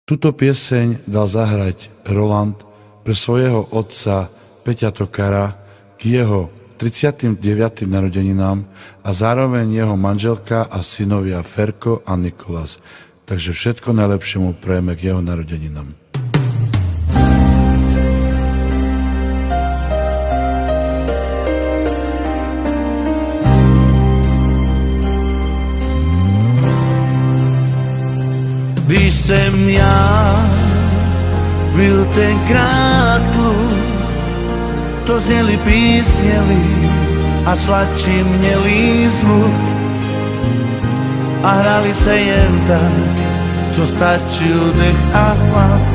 Tuto pieseň dal zahrať Roland pre svojho otca Peťa Tokara k jeho 39. narodeninám a zároveň jeho manželka a synovia Ferko a Nikolas. Takže všetko najlepšie mu prajeme k jeho narodeninám. Když jsem já byl tenkrát kluk, to zněli písně líp a sladčí měli zvuk a hrali se jen tak, co stačil dech a hlas.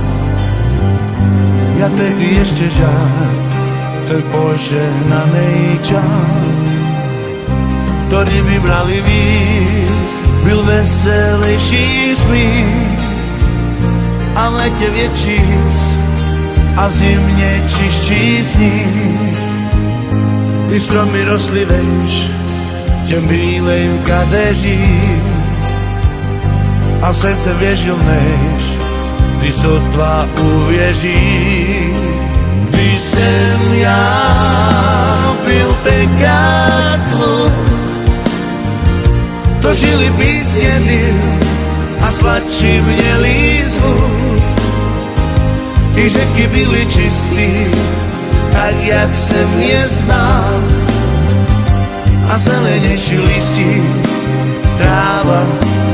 Ja tehdy ešte žák, ten požehnaný čas, ktorý vybrali vír, byl veselejší smích a v lete většíc a v zimě čistší sníh. Ty stromy rostly vejš těm bílejm kadeřím a v sen se věžil než ty sotva uvěří. Když jsem já byl tenkrát kluk, to žili písně a sladší měli zvuk. Ty řeky byly čistý, tak jak jsem je znal, a zelenější listí, tráva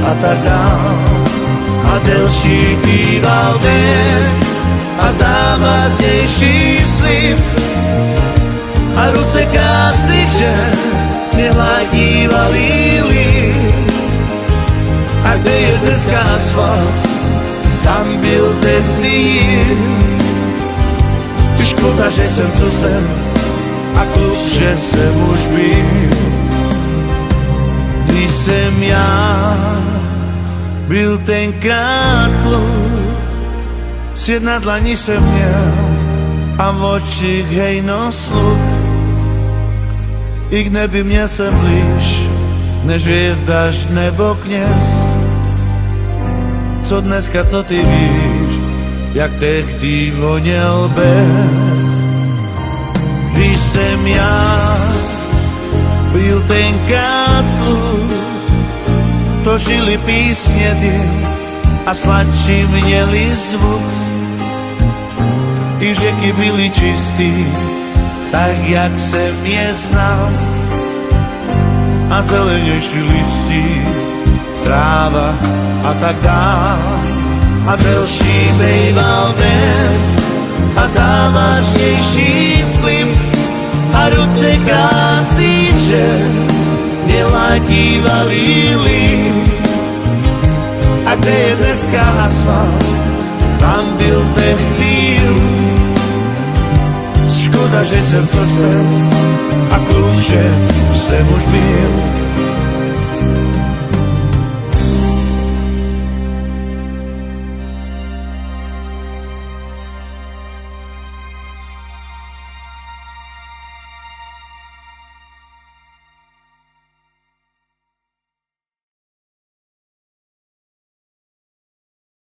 a tak dál. A delší býval den a závaznější slib a ruce krásných žen mě hladívali líp. A kde je dneska asfalt, tam byl tehdy jim. Škoda, že jsem co jsem a kluk, že jsem už byl. Když jsem já byl tenkrát kluk, svět na dlani jsem měl a v očích hejno sluch. I k nebi měl jsem blíž než hvězdaž nebo kněz. Co dneska, co ty víš, jak tehdy voněl bez. Když jsem já byl tenkrát kluk, to žili písně ty a sladší měli zvuk. I řeky byly čistý, tak jak jsem je znal, a zelenější listí, tráva a tak dál. A delší bejval den a závažnější slib a ruce krásný čer mě ladívali líp. A kde je dneska asfalt, tam byl tehdy. Škoda, že jsem co jsem a kluk, že jsem už byl.